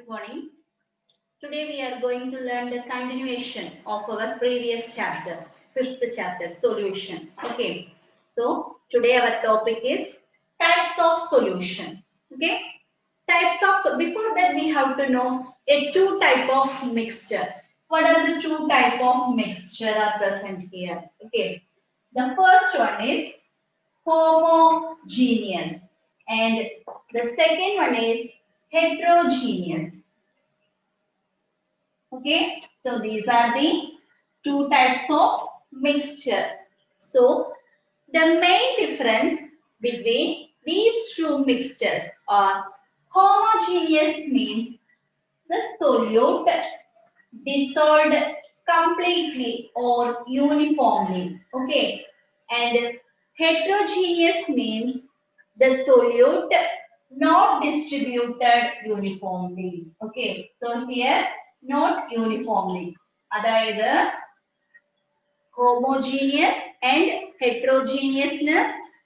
morning. Today we are going to learn the continuation of our previous chapter, fifth chapter, solution. Okay. So today our topic is types of solution. Okay. Before that we have to know a two type of mixture. What are the two type of mixture are present here? Okay. The first one is homogeneous and the second one is heterogeneous. Okay, so these are the two types of mixture. So the main difference between these two mixtures are homogeneous means the solute dissolved completely or uniformly. Okay, and heterogeneous means the solute not distributed uniformly. Okay, so here not uniformly. അതായത് homogeneous and heterogeneous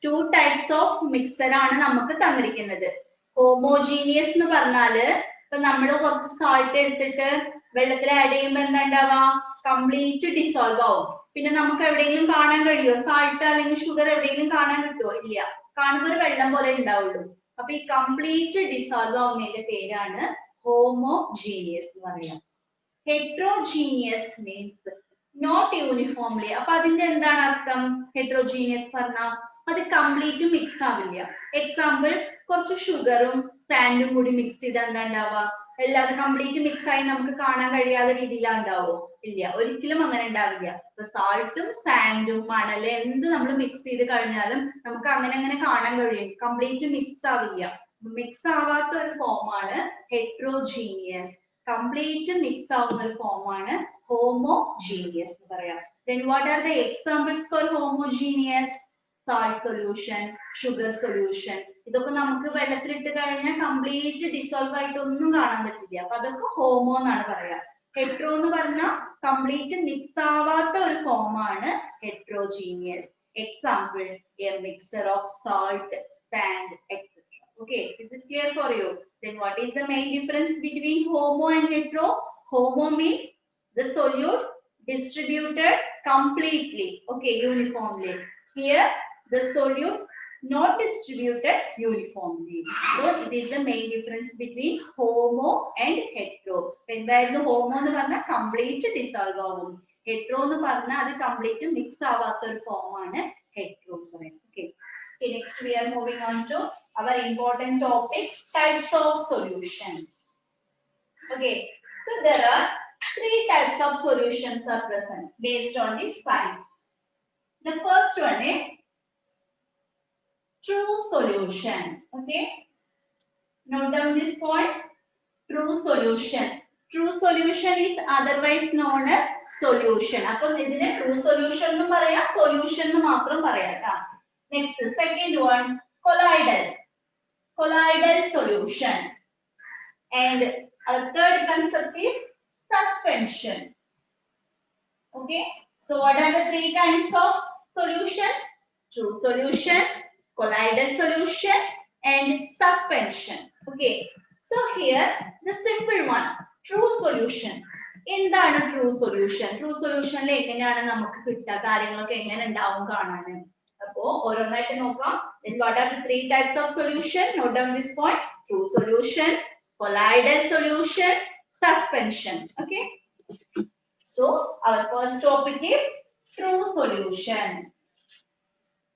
two types of mixture ആണ് നമുക്ക് തന്നിരിക്കുന്നത്. homogeneous എന്ന് പറഞ്ഞാല് ഇപ്പൊ നമ്മൾ കുറച്ച് salt എടുത്തിട്ട് വെള്ളത്തിൽ ആഡ് ചെയ്യുമ്പോൾ എന്താ ഉണ്ടാവുക കംപ്ലീറ്റ് ഡിസോൾവ് ആവും. പിന്നെ നമുക്ക് എവിടെയെങ്കിലും കാണാൻ കഴിയുമോ സാൾട്ട് അല്ലെങ്കിൽ ഷുഗർ എവിടെയെങ്കിലും കാണാൻ കിട്ടുമോ? ഇല്ല, കാണുമ്പോൾ ഒരു വെള്ളം പോലെ ഉണ്ടാവുള്ളൂ. അപ്പൊ ഈ കംപ്ലീറ്റ് ഡിസോൾവ് ആവുന്നതിന്റെ പേരാണ് homogeneous എന്ന് പറയാം. heterogeneous means not uniformly. അപ്പൊ അതിന്റെ എന്താണ് അർത്ഥം? heterogeneous പറഞ്ഞാൽ അത് കംപ്ലീറ്റ് മിക്സ് ആവില്ല. എക്സാമ്പിൾ, കുറച്ച് ഷുഗറും സാൻഡും കൂടി മിക്സ് ചെയ്താൽ എന്താ ഉണ്ടാവുക? എല്ലാവരും കംപ്ലീറ്റ് മിക്സ് ആയി നമുക്ക് കാണാൻ കഴിയാത്ത രീതിയിലാണ് ഉണ്ടാവോ? ഇല്ല, ഒരിക്കലും അങ്ങനെ ഉണ്ടാവില്ല. ഇപ്പൊ സാൾട്ടും സാൻഡും മണല് എന്ത് നമ്മൾ മിക്സ് ചെയ്ത് കഴിഞ്ഞാലും നമുക്ക് അങ്ങനെ കാണാൻ കഴിയും, കംപ്ലീറ്റ് മിക്സ് ആവില്ല. മിക്സ് ആവാത്ത ഒരു ഫോമാണ് heterogeneous. കംപ്ലീറ്റ് മിക്സ് ആവുന്ന ഒരു ഫോമാണ് homogeneous എന്ന് പറയാം. Then what are the examples for homogeneous? Salt solution, sugar solution. ഇതൊക്കെ നമുക്ക് വെള്ളത്തിലിട്ട് കഴിഞ്ഞാൽ കംപ്ലീറ്റ് ഡിസോൾവ് ആയിട്ട് ഒന്നും കാണാൻ പറ്റില്ല. അപ്പൊ അതൊക്കെ ഹോമോ എന്നാണ് പറയാ. ഹെട്രോ എന്ന് പറഞ്ഞാൽ കംപ്ലീറ്റ് മിക്സ് ആവാത്ത ഒരു ഫോമാണ് heterogeneous. Example, a mixture of salt, sand, etc. Okay, is it clear for you? Then what is the main difference between homo and hetero? Homo means the solute distributed completely, okay, uniformly. Here the solute not distributed uniformly. So it is the main difference between homo and hetero. എന്തായിരുന്നു homo എന്ന് പറഞ്ഞാൽ complete dissolve ആവും. hetero എന്ന് പറഞ്ഞാൽ അത് complete mix ആവാത്ത ഒരു ഫോമാണ് hetero എന്ന് പറയുന്നത്. Okay. Okay, next we are moving on to our important topic, types of solution. Okay, so there are three types of solutions are present based on the size. The first one is true solution. Okay, note down this point. True solution. True solution is otherwise known as solution. അപ്പോൾ ഇതിനെ true solution എന്ന് പറയാം, solution എന്ന് മാത്രം പറയാം ട്ടാ. Next, second one, colloidal. Colloidal solution. And our third concept is suspension. Okay, so what are the three kinds of solutions? True solution, colloidal solution, and suspension. Okay, so here the simple one, true solution. എന്താണ് true solution? True solution ൽ എങ്ങനെയാണ് നമുക്ക് കിട്ടുക, കാര്യങ്ങളൊക്കെ എങ്ങനെ ഉണ്ടാവും കാണാൻ. അപ്പോ ഓരോന്നായിട്ട് നോക്കാം. Then what are the three types of solution? Note down this point. True solution, colloidal solution, suspension. Okay, so our first topic is true solution.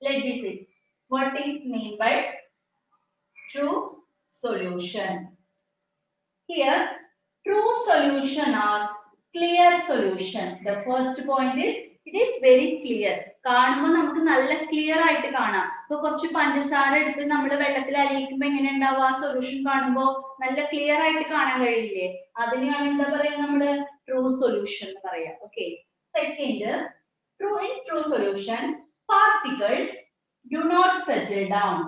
Let me see what is meant by true solution. Here true solution are clear solution. The first point is it is very clear. കാണുമ്പോൾ നമുക്ക് നല്ല clear ആയിട്ട് കാണാം. ഇപ്പൊ കുറച്ച് പഞ്ചസാര എടുത്ത് നമ്മൾ വെള്ളത്തിൽ അലിയിക്കുമ്പോ എങ്ങനെ ഉണ്ടാവും? ആ സൊല്യൂഷൻ കാണുമ്പോൾ നല്ല ക്ലിയർ ആയിട്ട് കാണാൻ കഴിയില്ലേ? അതിനെയാണ് എന്താ പറയാ നമ്മള് ട്രൂ സൊല്യൂഷൻ എന്ന് പറയാം. Okay, second, true solution particles do not settle down.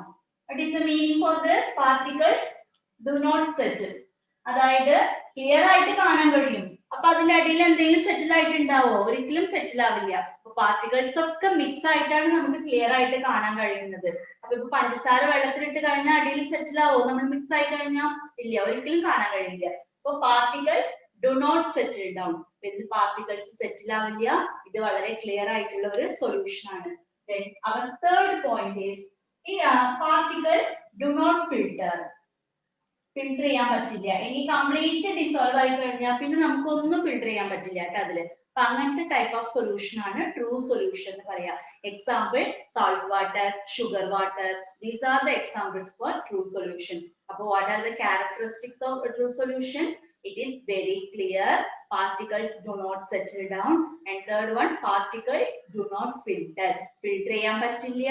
What is the meaning for this? Particles do not settle. അതായത് ക്ലിയർ ആയിട്ട് കാണാൻ കഴിയും, അപ്പൊ അതിന്റെ അടിയിൽ എന്തെങ്കിലും സെറ്റിൽ ആയിട്ടുണ്ടാവോ? ഒരിക്കലും സെറ്റിൽ ആവില്ല. അപ്പൊ പാർട്ടിക്കിൾസ് ഒക്കെ മിക്സ് ആയിട്ടാണ് നമുക്ക് ക്ലിയർ ആയിട്ട് കാണാൻ കഴിയുന്നത്. അപ്പൊ ഇപ്പൊ പഞ്ചസാര വെള്ളത്തിലിട്ട് കഴിഞ്ഞാൽ അടിയിൽ സെറ്റിൽ ആവോ? നമ്മൾ മിക്സ് ആയി കഴിഞ്ഞാൽ ഇല്ല, ഒരിക്കലും കാണാൻ കഴിയില്ല. So particles do not settle down. When the particles settle ആവില്ല, ഇത് വളരെ clear ആയിട്ടുള്ള ഒരു solution ആണ്. Then our third point is particles do not filter. Filter ചെയ്യാൻ പറ്റില്ല. ഇനി complete dissolve ആയി കഴിഞ്ഞാൽ പിന്നെ നമുക്ക് ഒന്നും filter ചെയ്യാൻ പറ്റില്ല ട്ടോ അതില്. അപ്പൊ അങ്ങനത്തെ type of solution ആണ് true solution എന്ന് പറയാ. Example salt water, sugar water. These are the examples for true solution. അപ്പൊ what are the characteristics of a true solution? It is very clear. Particles do not settle down. And third one, particles do not filter. Filter ചെയ്യാൻ പറ്റില്ല,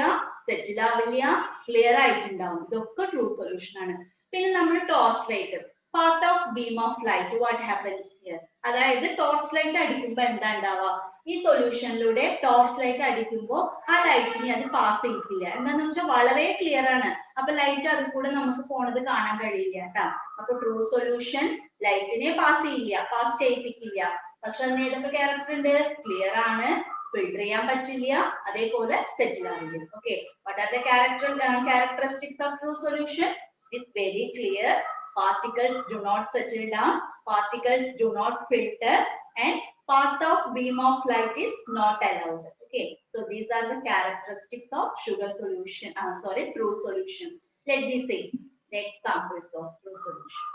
settle ആവില്ല, clear ആയിട്ടുണ്ടാവും. ഇതൊക്കെ true solution ആണ്. പിന്നെ നമ്മൾ torch light, path of beam of light, what happens here? അതായത് torch light അടിക്കുമ്പോൾ എന്താ ഉണ്ടാവുക? ഈ സൊല്യൂഷനിലൂടെ ടോർച്ച് ലൈറ്റ് അടിക്കുമ്പോൾ ആ ലൈറ്റിനെ അത് പാസ് ചെയ്യില്ല. എന്താന്ന് വെച്ചാൽ വളരെ ക്ലിയർ ആണ്. അപ്പൊ ലൈറ്റ് അതിൽ കൂടെ നമുക്ക് പോണത് കാണാൻ കഴിയില്ല കേട്ടാ. അപ്പൊ ട്രൂ സൊല്യൂഷൻ ലൈറ്റിനെ പാസ് ചെയ്യില്ല, പാസ് ചെയ്യിപ്പിക്കില്ല. പക്ഷെ അതിന് ഏതൊക്കെ ക്യാരക്ടർ ഉണ്ട്? ക്ലിയർ ആണ്, ഫിൽട്ടർ ചെയ്യാൻ പറ്റില്ല, അതേപോലെ സെറ്റിൽ ആവില്ല. Okay, what are the characteristics of true solution? Is very clear. Particles do not settle down, particles do not filter, and path of beam of light is not allowed. Okay, so these are the characteristics of true solution. Let me see the examples of true solution.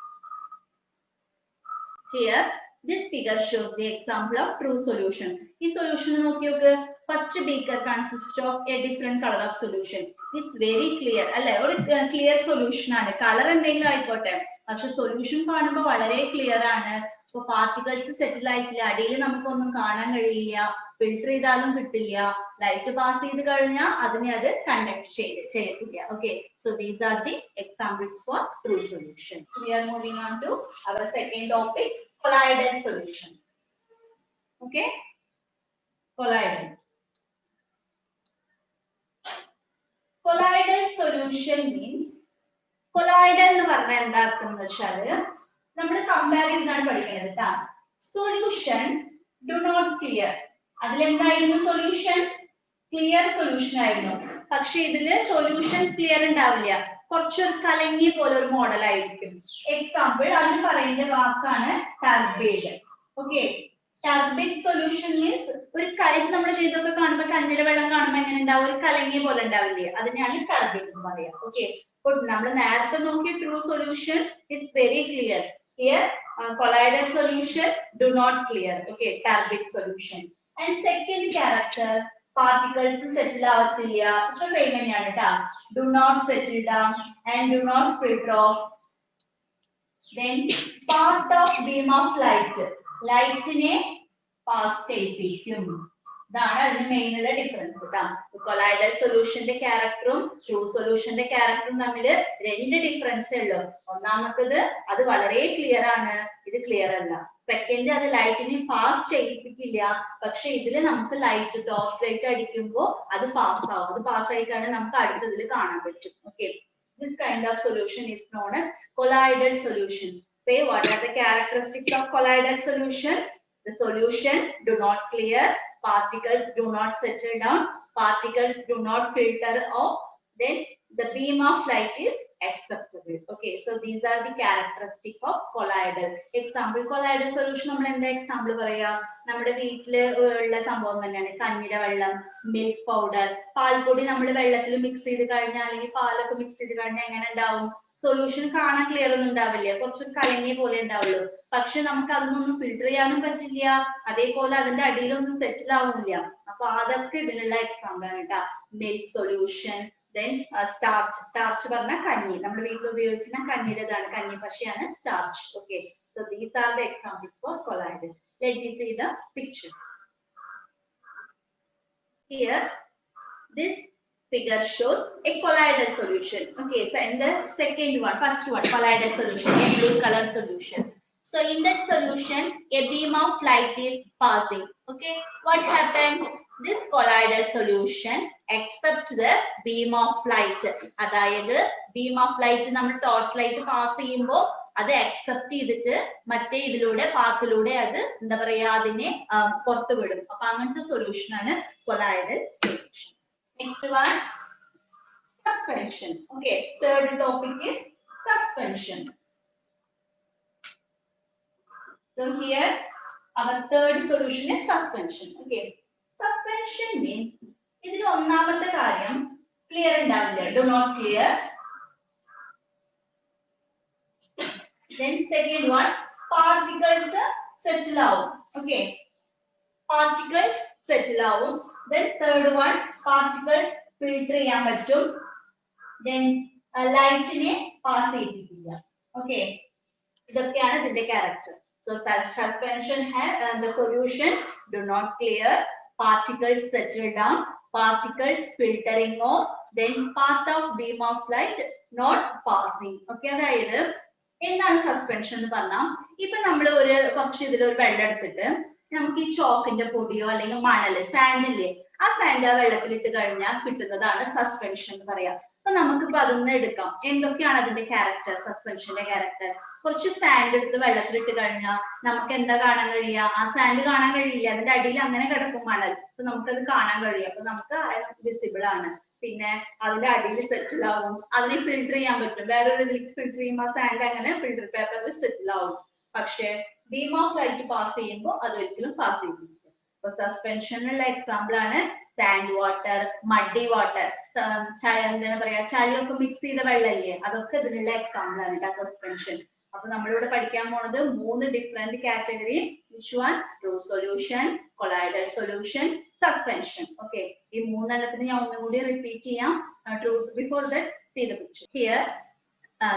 Here this figure shows the example of true solution. This solution നോക്കിയോക്ക്. First beaker consists of a different color of solution. Is very clear അല്ലെ? ഒരു clear solution ആണ്. Colour എന്തെങ്കിലും ആയിക്കോട്ടെ, പക്ഷെ solution കാണുമ്പോൾ വളരെ clear ആണ്. ഇപ്പൊ പാർട്ടിക്കിൾസ് സെറ്റിൽ ആയിട്ടില്ല, അടിയിൽ നമുക്കൊന്നും കാണാൻ കഴിയില്ല, ഫിൽട്ടർ ചെയ്താലും കിട്ടില്ല, ലൈറ്റ് പാസ് ചെയ്ത് കഴിഞ്ഞാൽ അതിനെ അത് കണ്ടക്ട് ചെയ്യത്തില്ല. Okay, so these are the examples for true solution. We are moving on to our second topic, colloidal solution. Okay, colloidal. Colloidal solution means, colloidal എന്ന് പറഞ്ഞാൽ എന്താ അർത്ഥം എന്ന് വെച്ചാല് നമ്മൾ കമ്പയർ ചെയ്താണ് പഠിക്കുന്നത് കേട്ടാ. Solution do not clear. അതിലെന്തായിരുന്നു സൊല്യൂഷൻ? ക്ലിയർ സൊല്യൂഷൻ ആയിരുന്നു. പക്ഷെ ഇതില് സൊല്യൂഷൻ ക്ലിയർ ഉണ്ടാവില്ല, കുറച്ചൊരു കലങ്ങിയ പോലെ ഒരു മോഡൽ ആയിരിക്കും. എക്സാമ്പിൾ അതിന് പറയുന്ന വാക്കാണ് ടർബൈഡ്. ഓക്കെ, ടർബൈഡ് സൊല്യൂഷൻ മീൻസ് ഒരു കലം, നമ്മൾ ഇതൊക്കെ കാണുമ്പോൾ കഞ്ഞിര വെള്ളം കാണുമ്പോൾ എങ്ങനെ ഉണ്ടാവും? ഒരു കലങ്ങിയ പോലെ ഉണ്ടാവില്ലേ? അതിനാണ് ടർബൈഡ് എന്ന് പറയാം. ഓക്കെ, അപ്പോൾ നമ്മൾ നേരത്തെ നോക്കിയ true solution it's very clear. Here colloidal solution do not clear. Okay, turbid solution. And second character, particles settle ആവത്തില്ല, ഒക്കെ സെയിം തന്നെയാണ് ട്ടാ. Do not settle down and do not filter off. Then path of beam of light, ലൈറ്റിനെ pass ചെയ്യിപ്പിക്കും. ഇതാണ് അതിന് main ഉള്ള difference കേട്ടോ. കൊളൈഡൽ സൊല്യൂഷന്റെ ക്യാരക്ടറും ട്രൂ സൊല്യൂഷന്റെ ക്യാരക്ടറും തമ്മിൽ രണ്ട് ഡിഫറൻസേ ഉള്ളൂ. ഒന്നാമത്തത് അത് വളരെ ക്ലിയർ ആണ്, ഇത് ക്ലിയർ അല്ല. സെക്കൻഡ്, അത് ലൈറ്റിനെ പാസ് ചെയ്യിപ്പിക്കില്ല, പക്ഷെ ഇതിൽ നമുക്ക് ലൈറ്റ് ടോർച്ച് ലൈറ്റ് അടിക്കുമ്പോൾ അത് പാസ് ആവും. അത് പാസ് ആയി കഴിഞ്ഞാൽ നമുക്ക് അടുത്തതിൽ കാണാൻ പറ്റും. Okay, this kind of solution is known as colloidal solution. Say what are the characteristics of colloidal solution? The solution do not clear, particles do not settle down, particles do not filter off, then the beam of light is acceptable. Okay, so these are the characteristics of colloidal. Example, colloidal solution നമ്മൾ എന്താ example പറയാ? നമ്മുടെ വീട്ടിൽ ഉള്ള സംഭവം തന്നെയാണ്. കഞ്ഞിയുടെ വെള്ളം, milk powder, പാൽപ്പൊടി നമ്മൾ വെള്ളത്തിൽ മിക്സ് ചെയ്ത് കഴിഞ്ഞാൽ, അല്ലെങ്കിൽ പാലൊക്കെ മിക്സ് ചെയ്ത് കഴിഞ്ഞാൽ എങ്ങനെ ഉണ്ടാവും? സൊല്യൂഷൻ കാണാൻ ക്ലിയർ ഒന്നും ഉണ്ടാവില്ല, കുറച്ചൊരു കലങ്ങിയ പോലെ ഉണ്ടാവുള്ളൂ. പക്ഷെ നമുക്ക് അതൊന്നും ഫിൽട്ടർ ചെയ്യാനും പറ്റില്ല, അതേപോലെ അതിന്റെ അടിയിലൊന്നും സെറ്റിൽ ആവില്ല. അപ്പൊ അതൊക്കെ ഇതിനുള്ള എക്സാമ്പിൾ ആണ് കേട്ടാ. മിൽക്ക് സൊല്യൂഷൻ, then starch പറഞ്ഞാൽ കഞ്ഞി, നമ്മൾ വീട്ടിൽ ഉപയോഗിക്കുന്ന കഞ്ഞിയുടേതാണ്, കഞ്ഞി പശയാണ് starch. Okay, so these are the examples for colloidal. Let me see the picture. Here this figure shows a colloidal solution. Okay, so in the second one, first one, colloidal solution, a blue color solution. So in that solution, a beam of light is passing. Okay, what happens? This colloidal solution accepts the beam of light. അതായത് beam of light നമ്മൾ torch light pass ചെയ്യുമ്പോൾ അത് accept ചെയ്തിട്ട് മറ്റേ ഇതിലൂടെ പാത്തിലൂടെ അത് എന്താ പറയാ അതിനെ പുറത്തു വിടും. അപ്പൊ അങ്ങനത്തെ സൊല്യൂഷൻ ആണ് colloidal solution. Next one, suspension. Okay, third topic is suspension. So here our third solution is suspension. Okay. Suspension means ഇതിൽ ഒന്നാമത്തെ കാര്യം clear ഉണ്ടാവില്ല. Do not clear. Then second one, particles settle out. Okay. Particles settle out. Then third one, particles filter ചെയ്യാൻ പറ്റും. Then light നെ pass ചെയ്യിപ്പിക്കില്ല. Okay. ഇതൊക്കെയാണ് ഇതിന്റെ character. So suspension has the solution do not clear, particles settle down, particles filtering off, then path of beam of light not passing. Okay, അതായത് എന്താണ് suspension എന്ന് പറഞ്ഞാൽ ഇപ്പൊ നമ്മൾ ഒരു കുറച്ച് ഇതിലൊരു വെള്ളം എടുത്തിട്ട് നമുക്ക് ഈ ചോക്കിന്റെ പൊടിയോ അല്ലെങ്കിൽ മണല് സാൻഡില്ലേ ആ സാൻഡ് ആ വെള്ളത്തിലിട്ട് കഴിഞ്ഞാൽ കിട്ടുന്നതാണ് സസ്പെൻഷൻ എന്ന് പറയാം. അപ്പൊ നമുക്കിപ്പോ അതൊന്ന് എടുക്കാം. എന്തൊക്കെയാണ് അതിന്റെ ക്യാരക്ടർ, സസ്പെൻഷന്റെ ക്യാരക്ടർ? കുറച്ച് സാൻഡ് എടുത്ത് വെള്ളത്തിലിട്ട് കഴിഞ്ഞാൽ നമുക്ക് എന്താ കാണാൻ കഴിയുക? ആ സാൻഡ് കാണാൻ കഴിയില്ല, അതിന്റെ അടിയിൽ അങ്ങനെ കിടക്കും മണൽ. അപ്പൊ നമുക്കത് കാണാൻ കഴിയും. അപ്പൊ നമുക്ക് വിസിബിൾ ആണ്. പിന്നെ അതിന്റെ അടിയിൽ സെറ്റിൽ ആവും, അതിനെ ഫിൽട്ടർ ചെയ്യാൻ പറ്റും. വേറൊരു ഇതിലേക്ക് ഫിൽട്ടർ ചെയ്യുമ്പോൾ ആ സാൻഡ് അങ്ങനെ ഫിൽട്ടർ പേപ്പറിൽ സെറ്റിൽ ആവും. പക്ഷെ ബീം ഓഫ് ലൈറ്റ് പാസ് ചെയ്യുമ്പോൾ അത് ഒരിക്കലും പാസ് ചെയ്യില്ല. അപ്പൊ സസ്പെൻഷനുള്ള എക്സാമ്പിൾ ആണ് സാൻഡ് വാട്ടർ, മഡി വാട്ടർ, എന്താ പറയാ ചളിയൊക്കെ മിക്സ് ചെയ്ത വെള്ളമില്ലേ, അതൊക്കെ ഇതിനുള്ള എക്സാമ്പിൾ ആണ് കേട്ടോ സസ്പെൻഷൻ. അപ്പൊ നമ്മളിവിടെ പഠിക്കാൻ പോണത് 3 different category. Which one? True solution, colloidal solution, suspension. Okay, ഈ 3 എണ്ണത്തിന് ഞാൻ ഒന്നും കൂടി റിപ്പീറ്റ് ചെയ്യാം. Before that see the picture here.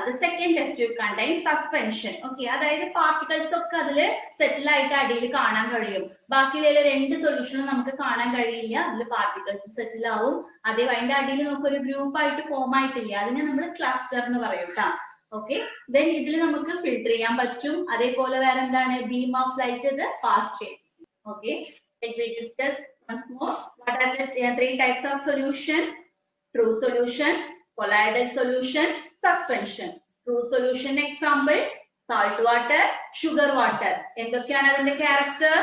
The second test tube contains suspension. Okay, അതായത് പാർട്ടിക്കിൾസ് ഒക്കെ അതിൽ സെറ്റിൽ ആയിട്ട് അടിയിൽ കാണാൻ കഴിയും. ബാക്കിയുള്ള 2 സൊല്യൂഷനും നമുക്ക് കാണാൻ കഴിയില്ല. അതിൽ പാർട്ടിക്കിൾസ് സെറ്റിൽ ആവും. അതേ അതിന്റെ അടിയിൽ നമുക്ക് ഒരു ഗ്രൂപ്പ് ആയിട്ട് ഫോം ആയിട്ടില്ല, അതിനെ നമ്മൾ ക്ലസ്റ്റർ എന്ന് പറയും കേട്ടോ. ഓക്കെ, ദെൻ ഇതിൽ നമുക്ക് ഫിൽട്ടർ ചെയ്യാൻ പറ്റും. അതേപോലെ വേറെ എന്താണ്? ബീം ഓഫ് ലൈറ്റ് ഇത് പാസ് ചെയ്യും. Okay, let me discuss once more what are the 3 types of solution: true solution, colloidal solution, suspension. True solution example salt water, sugar water. എന്തൊക്കെയാണ് അതിന്റെ ക്യാരക്ടർ?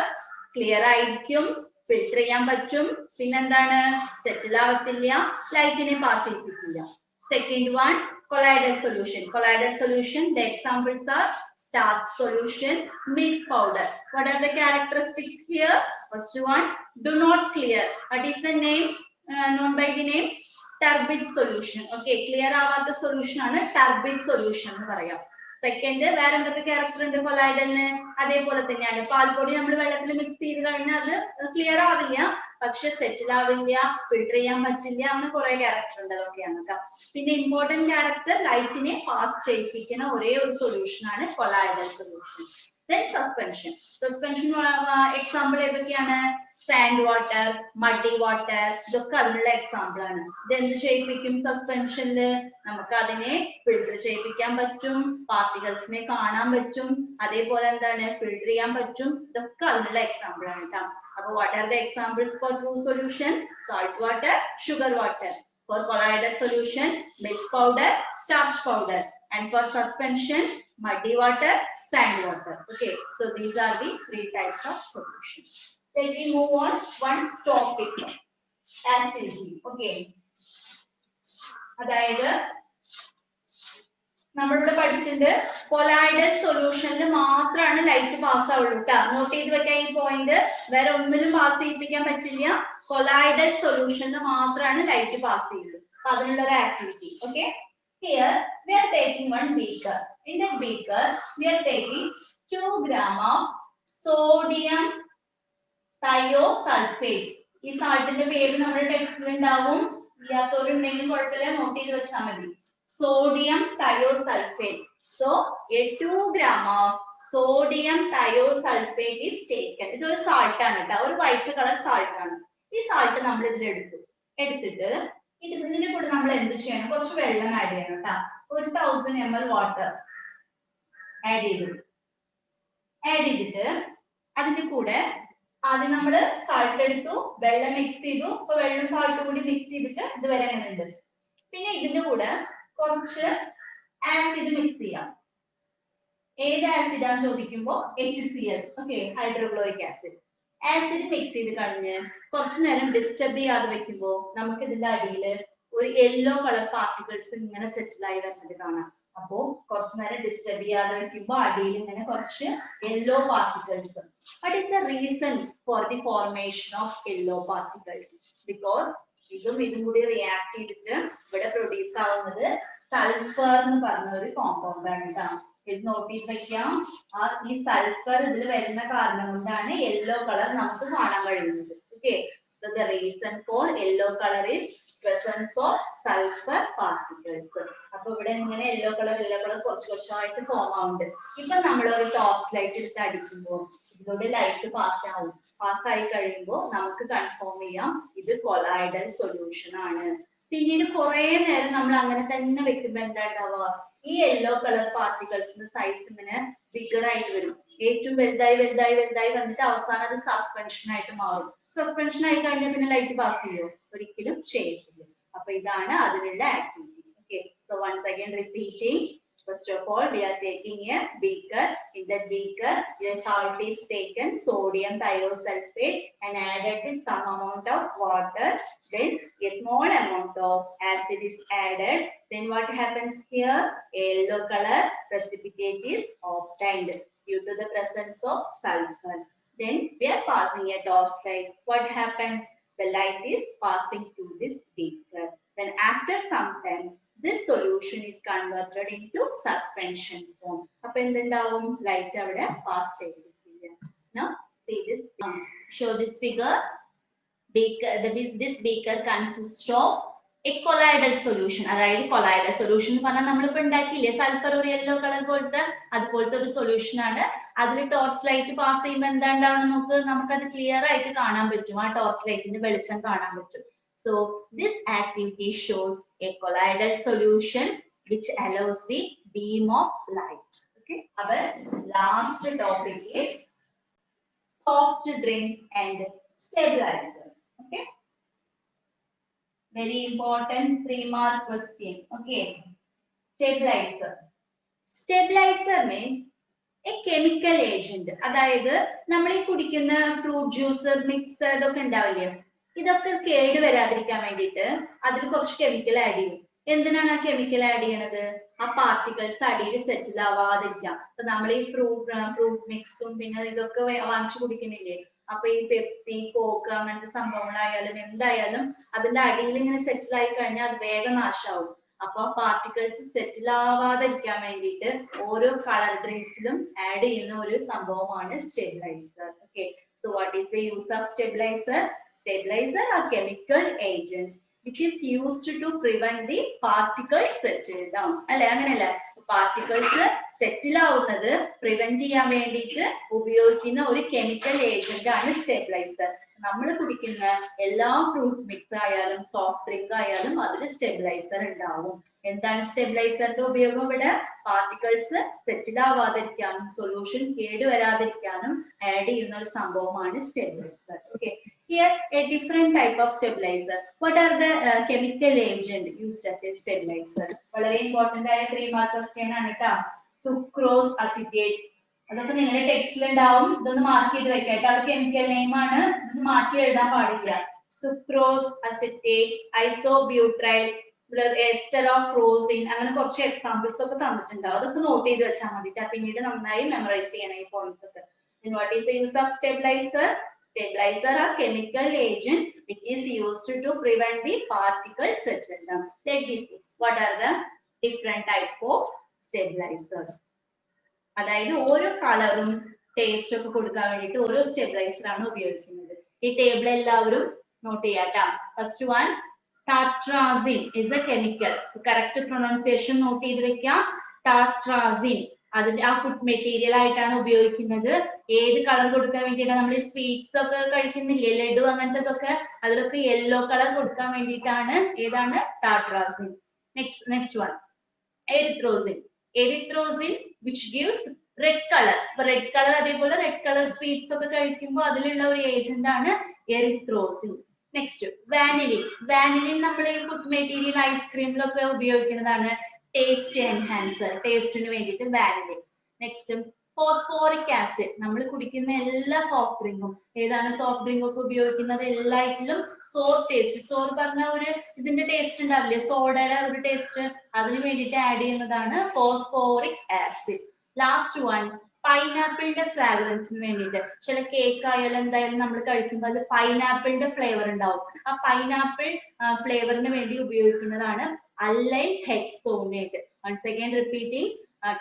ക്ലിയർ ആയിരിക്കും, ഫിൽട്ടർ ചെയ്യാൻ പറ്റും, പിന്നെന്താണ്? സെറ്റിൽ ആവത്തില്ല, ലൈറ്റിനെ pass ചെയ്യിപ്പിക്കില്ല. Second one, colloidal solution. Colloidal solution, the examples are starch solution, milk powder. What are the characteristics here? First one, do not clear. What is the name known by the name? Turbid solution. Okay, clear ആവാത്ത solution ആണ് turbid solution എന്ന് പറയാം. Second, വേറെ എന്തൊക്കെ character ഉണ്ട് കൊളൈഡലിന്? അതേപോലെ തന്നെയാണ്. പാൽപ്പൊടി നമ്മൾ വെള്ളത്തിൽ മിക്സ് ചെയ്ത് കഴിഞ്ഞാൽ അത് ക്ലിയർ ആവില്ല, പക്ഷെ സെറ്റിൽ ആവില്ല, ഫിൽട്ടർ ചെയ്യാൻ പറ്റില്ല, അങ്ങനെ കുറെ ക്യാരക്ടർ ഉണ്ട്. അതൊക്കെയാണ് കേട്ടോ. പിന്നെ ഇമ്പോർട്ടന്റ് ക്യാരക്ടർ, ലൈറ്റിനെ പാസ് ചെയ്യിപ്പിക്കുന്ന ഒരേ ഒരു സൊല്യൂഷൻ ആണ് colloidal solution. Then suspension. Suspension example ഏതൊക്കെയാണ്? സാൻഡ് വാട്ടർ, മഡി വാട്ടർ, ഇതൊക്കെ അതിനുള്ള എക്സാമ്പിൾ ആണ്. ഇത് എന്ത് ചെയ്യിപ്പിക്കും? സസ്പെൻഷനില് നമുക്ക് അതിനെ ഫിൽട്ടർ ചെയ്യിപ്പിക്കാൻ പറ്റും, പാർട്ടിക്കിൾസിനെ കാണാൻ പറ്റും, അതേപോലെ എന്താണ്? ഫിൽട്ടർ ചെയ്യാൻ പറ്റും. ഇതൊക്കെ അതിനുള്ള എക്സാമ്പിൾ ആണ് കേട്ടോ. അപ്പൊ what are the examples for true solution? Salt water, sugar water. For colloidal solution, milk powder, starch powder. And for suspension, muddy water, sand water. Okay, so these are the 3 types of solutions. Let me move on one topic, activity. Okay, അതായത് നമ്മളിവിടെ പഠിച്ചിട്ടുണ്ട് കൊളൈഡൽ സൊല്യൂഷനിൽ മാത്രമാണ് light pass ആവുള്ളൂ കേട്ടോ. Not ചെയ്ത് വെക്കാൻ ഈ പോയിന്റ്. വേറെ ഒന്നിലും പാസ് ചെയ്യിപ്പിക്കാൻ പറ്റില്ല. കൊളൈഡൽ സൊല്യൂഷനിൽ മാത്രമാണ് ലൈറ്റ് പാസ് ചെയ്യുള്ളൂ. അപ്പൊ അതിനുള്ള ഒരു activity. Okay, here we are taking one beaker. In that beaker we are taking 2 gram of sodium thiosulfate. ഈ സാൾട്ടിന്റെ പേര് നമ്മുടെ ടെക്സ്റ്റിൽ ഉണ്ടാവും. ഇല്ലാത്തവരുണ്ടെങ്കിലും കുഴപ്പമില്ല, നോട്ട് ചെയ്ത് വെച്ചാൽ മതി. Sodium thiosulfate. So a 2 gram of sodium thiosulfate is taken. ഇതൊരു സാൾട്ട് ആണ് കേട്ടോ, ഒരു വൈറ്റ് കളർ സാൾട്ട് ആണ്. ഈ സാൾട്ട് നമ്മൾ ഇതിൽ എടുത്തിട്ട് ഇതിന്റെ കൂടെ നമ്മൾ എന്ത് ചെയ്യണം? കുറച്ച് വെള്ളം ആഡ് ചെയ്യണം കേട്ടോ. 1000 ml വാട്ടർ ആഡ് ചെയ്തിട്ട് അതിന്റെ കൂടെ ആദ്യം നമ്മൾ സാൾട്ട് എടുത്തു, വെള്ളം മിക്സ് ചെയ്തു. ഇപ്പൊ വെള്ളം സാൾട്ടും കൂടി മിക്സ് ചെയ്തിട്ട് ഇതുവരെ അങ്ങനെ ഉണ്ട്. പിന്നെ ഇതിന്റെ കൂടെ കുറച്ച് ആസിഡ് മിക്സ് ചെയ്യാം. ഏത് ആസിഡാന്ന് ചോദിക്കുമ്പോൾ HCl. Okay, hydrochloric acid. Acid mix ചെയ്ത് കഴിഞ്ഞ് കുറച്ചു നേരം ഡിസ്റ്റർബ് ചെയ്യാതെ വെക്കുമ്പോൾ നമുക്ക് ഇതിന്റെ അടിയിൽ ഒരു യെല്ലോ കളർ പാർട്ടിക്കിൾസ് ഇങ്ങനെ സെറ്റിൽ ആയി വരുന്നത് കാണാം. അപ്പോ കുറച്ചു നേരം ഡിസ്റ്റർബ് ചെയ്യാതെ വെക്കുമ്പോൾ അടിയിൽ ഇങ്ങനെ കുറച്ച് yellow particles. What is the reason for the formation of yellow particles? Because ഇതും കൂടി റിയാക്ട് ചെയ്തിട്ട് ഇവിടെ പ്രൊഡ്യൂസ് ആവുന്നത് സൾഫർ എന്ന് പറഞ്ഞ ഒരു കോമ്പൗണ്ട് ആണ് കേട്ടോ. ഇത് നോട്ട് ചെയ്ത് വെക്കാം. ഈ സൾഫർ ഇതിൽ വരുന്ന കാരണം കൊണ്ടാണ് യെല്ലോ കളർ നമുക്ക് കാണാൻ കഴിയുന്നത്. Okay, so the reason for yellow color is presence of sulfur particles. അപ്പൊ ഇവിടെ ഇങ്ങനെ യെല്ലോ കളർ കുറച്ച് കുറച്ചായിട്ട് ഫോം ആവുന്നുണ്ട്. ഇപ്പൊ നമ്മൾ ഒരു ടോർച്ച് ലൈറ്റ് എടുത്ത് അടിക്കുമ്പോൾ ഇതിലൂടെ ലൈറ്റ് പാസ് ആയി കഴിയുമ്പോൾ നമുക്ക് കൺഫേം ചെയ്യാം ഇത് കൊളോയിഡൽ സൊല്യൂഷൻ ആണ്. പിന്നീട് കുറെ നേരം നമ്മൾ അങ്ങനെ തന്നെ വെക്കുമ്പോ എന്താ ഉണ്ടാവുക, ഈ യെല്ലോ കളർ പാർട്ടിക്കിൾസിന്റെ സൈസ് ഇങ്ങനെ ബിഗർ ആയിട്ട് വരും. ഏറ്റവും വലുതായി വന്നിട്ട് അവസാനം അത് സസ്പെൻഷൻ ആയിട്ട് മാറും. സസ്പെൻഷൻ ആയി കഴിഞ്ഞാൽ പിന്നെ ലൈറ്റ് പാസ് ചെയ്യോ? ഒരിക്കലും ചെയ്യില്ല. അപ്പൊ ഇതാണ് അതിനുള്ള activity. Okay, so once again repeating. First of all, we are taking a beaker. In that beaker, the salt is taken, sodium thiosulfate, and added with some amount of water. Then a small amount of acid is added. Then what happens here? A yellow color precipitate is obtained due to the presence of sulfur. Then we are passing a torch light. What happens? The light is passing through this beaker. Then after some time, this solution is converted into suspension form. Appo endundavum light avade pass cheyidilla. Now see this, show this figure. This beaker consists of a colloidal solution. അതായത് colloidal solution പറഞ്ഞാൽ നമ്മളിപ്പോ ഉണ്ടാക്കിയില്ലേ sulphur ഒരു yellow colour പോലത്തെ അതുപോലത്തെ ഒരു solution ആണ്. അതിൽ torch light pass ചെയ്യുമ്പോൾ എന്താ ഉണ്ടാവുന്നത് നമുക്കത് ക്ലിയർ ആയിട്ട് കാണാൻ പറ്റും. ആ ടോർച്ച് ലൈറ്റിന്റെ വെളിച്ചം കാണാൻ പറ്റും. So this activity shows a colloidal solution which allows the beam of light. Okay, our last topic is soft drinks and stabilizer. Okay, very important 3-mark question. Okay, stabilizer means a chemical agent. അതായത് നമ്മൾ ഈ കുടിക്കുന്ന fruit juice mix ഇതൊക്കെ ഉണ്ടാവില്ലേ, ഇതൊക്കെ കേട് വരാതിരിക്കാൻ വേണ്ടിയിട്ട് അതിൽ കുറച്ച് കെമിക്കൽ ആഡ് ചെയ്യും. എന്തിനാണ് ആ കെമിക്കൽ ആഡ് ചെയ്യണത്? ആ പാർട്ടിക്കിൾസ് അടിയിൽ സെറ്റിൽ ആവാതിരിക്കാം. അപ്പൊ നമ്മൾ ഈ ഫ്രൂട്ട് മിക്സും പിന്നെ ഇതൊക്കെ വാങ്ങിച്ചു കുടിക്കുന്നില്ലേ, അപ്പൊ ഈ പെപ്സി കോക്ക് അങ്ങനത്തെ സംഭവങ്ങളായാലും എന്തായാലും അതിന്റെ അടിയിൽ ഇങ്ങനെ സെറ്റിൽ ആയി കഴിഞ്ഞാൽ അത് വേഗം നാശാവും. അപ്പൊ പാർട്ടിക്കിൾസ് സെറ്റിൽ ആവാതിരിക്കാൻ വേണ്ടിയിട്ട് ഓരോ കളർ ഡ്രിങ്ക്സിലും ആഡ് ചെയ്യുന്ന ഒരു സംഭവമാണ് stabiliser. Okay, so what is the use of stabiliser? Stabilizer are chemical agents which is used to prevent the particles settle down. അല്ലെ, അങ്ങനെയല്ല, പാർട്ടിക്കിൾസ് സെറ്റിൽ ആവുന്നത് പ്രിവെന്റ് ചെയ്യാൻ വേണ്ടിയിട്ട് ഉപയോഗിക്കുന്ന ഒരു കെമിക്കൽ ഏജന്റ് ആണ് സ്റ്റെബിലൈസർ. നമ്മൾ കുടിക്കുന്ന എല്ലാ ഫ്രൂട്ട് മിക്സ് ആയാലും സോഫ്റ്റ് ഡ്രിങ്ക് ആയാലും അതിൽ സ്റ്റെബിലൈസർ ഉണ്ടാവും. എന്താണ് സ്റ്റെബിലൈസറിന്റെ ഉപയോഗം? ഇവിടെ പാർട്ടിക്കിൾസ് സെറ്റിൽ ആവാതിരിക്കാനും സൊല്യൂഷൻ കേടുവരാതിരിക്കാനും ആഡ് ചെയ്യുന്ന ഒരു സംഭവമാണ് stabiliser. Okay, here a different type of stabilizer. What are the chemical agent used as a stabilizer? വളരെ important ആയ 3-mark question ആണ് ട്ടോ. സുക്രോസ് അസിറ്റേറ്റ്, അതൊക്കെ നിങ്ങളുടെ ടെക്സ്റ്റിൽ ഉണ്ടാവും. ഇതൊന്ന് മാർക്ക് ചെയ്ത് വെക്കാം കേട്ടോ. അത് കെമിക്കൽ നെയിം ആണ്, ഇത് മാറ്റി എഴുതാൻ പാടില്ല. Sucrose acetate, isobutyrate, ester of rosin, അങ്ങനെ കുറച്ച് എക്സാമ്പിൾസ് ഒക്കെ തന്നിട്ടുണ്ടാവും. അതൊക്കെ നോട്ട് ചെയ്ത് വെച്ചാൽ മതി. പിന്നീട് നന്നായി മെമ്മറൈസ് ചെയ്യണം ഈ പോയിന്റ്സ് ഒക്കെ. Then what is the use of stabilizer? Stabilizer are chemical agent which is used to prevent the particles settle down. Let me see what are the different type of stabilizers. അതായത് ഓരോ കളറും taste ഒക്കെ കൊടുക്കാൻ വേണ്ടിയിട്ട് ഓരോ stabiliser ആണ് ഉപയോഗിക്കുന്നത്. ഈ ടേബിൾ എല്ലാവരും നോട്ട് ചെയ്യാട്ടാ. First one tartrazine is a chemical. Correct pronunciation note ചെയ്ത് വെക്കാം. ടാർട്രാസിൻ അതിന്റെ ആ ഫുഡ് മെറ്റീരിയൽ ആയിട്ടാണ് ഉപയോഗിക്കുന്നത്. ഏത് കളർ കൊടുക്കാൻ വേണ്ടിയിട്ടാണ്? നമ്മൾ സ്വീറ്റ്സ് ഒക്കെ കഴിക്കുന്നില്ലേ, ലഡു അങ്ങനത്തെ അതിലൊക്കെ യെല്ലോ കളർ കൊടുക്കാൻ വേണ്ടിയിട്ടാണ്. ഏതാണ്? Tartrazine. Next one erythrosine which gives red colour. Red colour, അതേപോലെ റെഡ് കളർ സ്വീറ്റ്സ് ഒക്കെ കഴിക്കുമ്പോൾ അതിലുള്ള ഒരു ഏജന്റ് ആണ് എറിത്രോസിൻ. നെക്സ്റ്റ് വാനിലിൻ നമ്മൾ ഈ ഫുഡ് മെറ്റീരിയൽ ഐസ്ക്രീമിലൊക്കെ ഉപയോഗിക്കുന്നതാണ്. ടേസ്റ്റ് എൻഹാൻസർ, ടേസ്റ്റിന് വേണ്ടിയിട്ട് വാനിലിൻ. നെക്സ്റ്റ് ഫോസ്ഫോറിക് ആസിഡ് നമ്മൾ കുടിക്കുന്ന എല്ലാ സോഫ്റ്റ് ഡ്രിങ്കും ഏതാണ് സോഫ്റ്റ് ഡ്രിങ്ക് ഒക്കെ ഉപയോഗിക്കുന്നത് എല്ലാറ്റിലും സോർ ടേസ്റ്റ് സോർ പറഞ്ഞ ഒരു ഇതിന്റെ ടേസ്റ്റ് ഉണ്ടാവില്ലേ സോഡയുടെ ഒരു ടേസ്റ്റ് അതിന് വേണ്ടിയിട്ട് ആഡ് ചെയ്യുന്നതാണ് ഫോസ്ഫോറിക് ആസിഡ് ലാസ്റ്റ് വൺ പൈനാപ്പിളിന്റെ ഫ്രാഗ്രൻസിന് വേണ്ടിയിട്ട് ചില കേക്ക് ആയാലും എന്തായാലും നമ്മൾ കഴിക്കുമ്പോൾ അത് പൈനാപ്പിളിന്റെ ഫ്ലേവർ ഉണ്ടാവും ആ പൈനാപ്പിൾ ഫ്ലേവറിന് വേണ്ടി ഉപയോഗിക്കുന്നതാണ് allyl hexonate once again repeating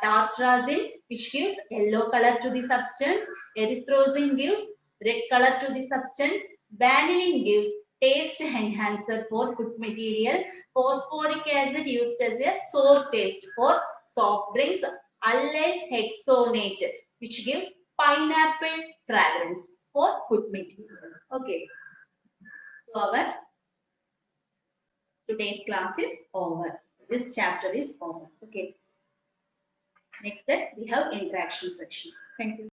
tartrazine which gives yellow color to the substance erythrozine gives red color to the substance vanillin gives taste enhancer for food material phosphoric acid used as a sour taste for soft drinks allyl hexonate which gives pineapple fragrance for food material okay so our today's class is over this chapter is over okay next that we have interaction section thank you